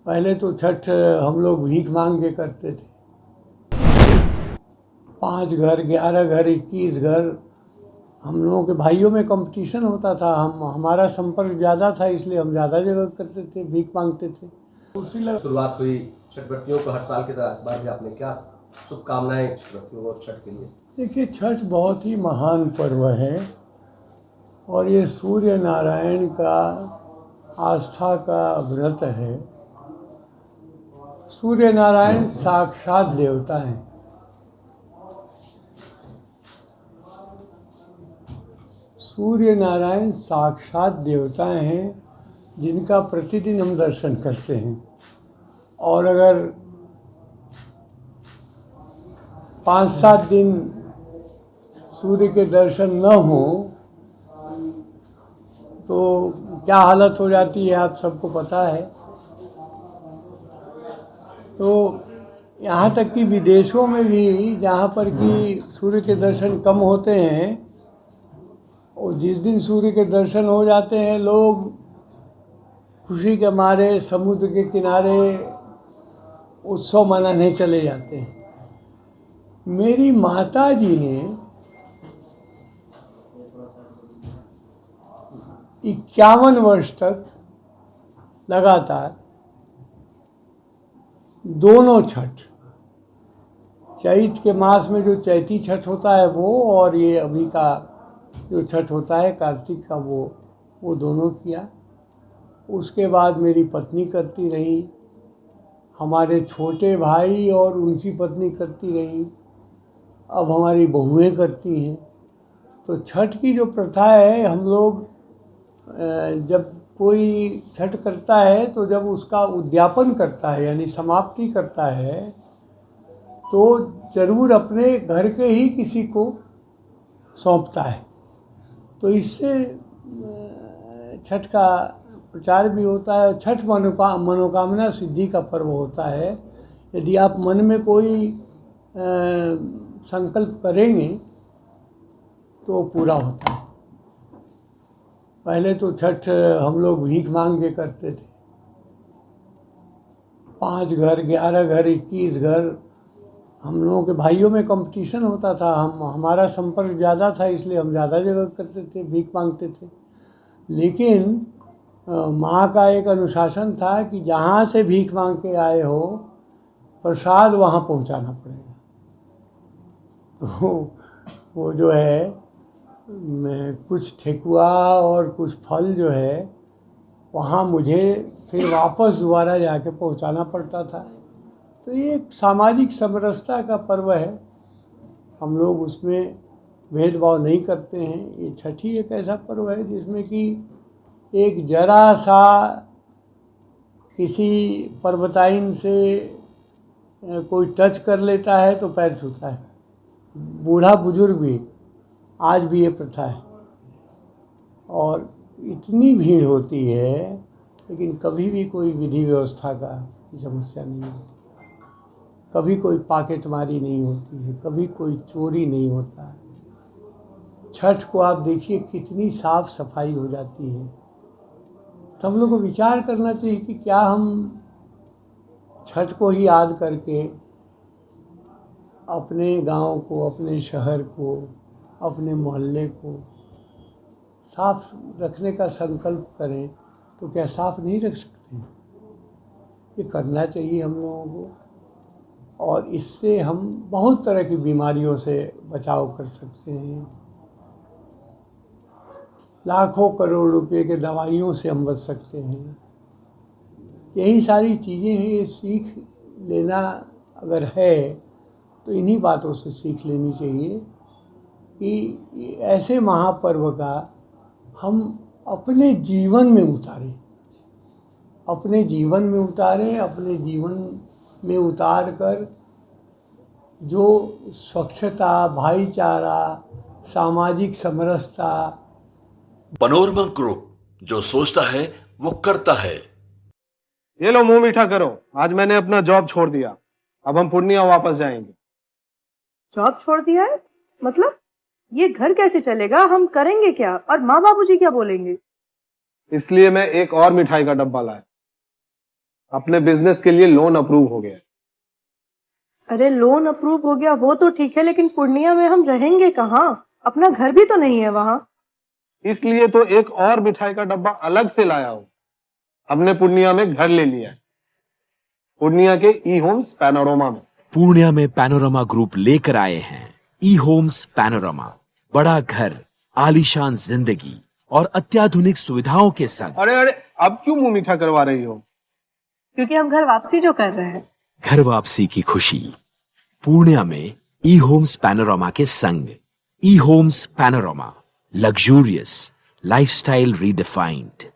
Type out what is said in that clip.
पहले तो छठ हम लोग भीख मांग के करते थे। 5 घर, 11 घर, 21 घर, हम लोगों के भाइयों में कंपटीशन होता था। हमारा संपर्क ज़्यादा था, इसलिए हम ज़्यादा जगह करते थे, भीख मांगते थे। शुरुआत हुई छठ व्रतियों को हर साल की तरह इस बार भी आपने क्या शुभकामनाएं व्रतियों और छठ के लिए? देखिए, छठ बहुत ही महान पर्व है और ये सूर्य नारायण का आस्था का व्रत है। सूर्य नारायण साक्षात देवता हैं। सूर्य नारायण साक्षात देवता हैं जिनका प्रतिदिन हम दर्शन करते हैं। और अगर 5-7 दिन सूर्य के दर्शन न हो तो क्या हालत हो जाती है, आप सबको पता है। तो यहाँ तक कि विदेशों में भी जहाँ पर कि सूर्य के दर्शन कम होते हैं, और जिस दिन सूर्य के दर्शन हो जाते हैं, लोग खुशी के मारे समुद्र के किनारे उत्सव मनाने चले जाते हैं। मेरी माता जी ने 51 वर्ष तक लगातार दोनों छठ, चैत के मास में जो चैती छठ होता है वो, और ये अभी का जो छठ होता है कार्तिक का, वो दोनों किया। उसके बाद मेरी पत्नी करती रही, हमारे छोटे भाई और उनकी पत्नी करती रही, अब हमारी बहुएं करती हैं। तो छठ की जो प्रथा है, हम लोग जब कोई छठ करता है तो जब उसका उद्यापन करता है यानी समाप्ति करता है, तो ज़रूर अपने घर के ही किसी को सौंपता है। तो इससे छठ का प्रचार भी होता है। छठ मनोकामना सिद्धि का पर्व होता है। यदि आप मन में कोई संकल्प करेंगे तो पूरा होता है। पहले तो छठ हम लोग भीख मांग के करते थे। 5 घर, 11 घर, 21 घर, हम लोगों के भाइयों में कंपटीशन होता था। हमारा संपर्क ज़्यादा था, इसलिए हम ज़्यादा जगह करते थे, भीख मांगते थे। लेकिन माँ का एक अनुशासन था कि जहाँ से भीख मांग के आए हो, प्रसाद वहाँ पहुँचाना पड़ेगा। तो वो जो है, कुछ ठेकुआ और कुछ फल जो है वहाँ मुझे फिर वापस दोबारा जाके पहुँचाना पड़ता था। तो ये एक सामाजिक समरसता का पर्व है। हम लोग उसमें भेदभाव नहीं करते हैं। ये छठी एक ऐसा पर्व है जिसमें कि एक जरा सा किसी पर्वताइन से कोई टच कर लेता है तो पैर छूता है। बूढ़ा बुजुर्ग भी, आज भी ये प्रथा है। और इतनी भीड़ होती है, लेकिन कभी भी कोई विधि व्यवस्था का समस्या नहीं होती, कभी कोई पॉकेटमारी नहीं होती है, कभी कोई चोरी नहीं होता है। छठ को आप देखिए कितनी साफ सफाई हो जाती है। तो हम लोग को विचार करना चाहिए कि क्या हम छठ को ही याद करके अपने गांव को, अपने शहर को, अपने मोहल्ले को साफ रखने का संकल्प करें तो क्या साफ नहीं रख सकते हैं? ये करना चाहिए हम लोगों को, और इससे हम बहुत तरह की बीमारियों से बचाव कर सकते हैं। लाखों करोड़ रुपए के दवाइयों से हम बच सकते हैं। यही सारी चीज़ें हैं। ये सीख लेना अगर है तो इन्हीं बातों से सीख लेनी चाहिए कि ऐसे महापर्व का हम अपने जीवन में उतारें, अपने जीवन में उतारें, अपने जीवन में उतार कर जो स्वच्छता, भाईचारा, सामाजिक समरसता। पनोरमा ग्रुप, जो सोचता है वो करता है। ये लो मुंह मीठा करो, आज मैंने अपना जॉब छोड़ दिया। अब हम पूर्णिया वापस जाएंगे। जॉब छोड़ दिया है? मतलब ये घर कैसे चलेगा? हम करेंगे क्या? और माँ बाबूजी क्या बोलेंगे? इसलिए मैं एक और मिठाई का डब्बा लाया। अपने बिजनेस के लिए लोन अप्रूव हो गया है। अरे लोन अप्रूव हो गया वो तो ठीक है, लेकिन पूर्णिया में हम रहेंगे कहाँ? अपना घर भी तो नहीं है वहाँ। इसलिए तो एक और मिठाई का डब्बा अलग से लाया हूं। हमने पूर्णिया में घर ले लिया है, पूर्णिया के ई होम्स पैनोरमा में। पूर्णिया में पैनोरमा ग्रुप लेकर आए हैं ई होम्स पैनोरमा, बड़ा घर, आलीशान जिंदगी और अत्याधुनिक सुविधाओं के संग। अरे अरे, अब क्यों मुंह मीठा करवा रही हो? क्योंकि हम घर वापसी जो कर रहे हैं। घर वापसी की खुशी पूर्णिया में ई होम्स पैनोरमा के संग। ई homes panorama, luxurious lifestyle redefined.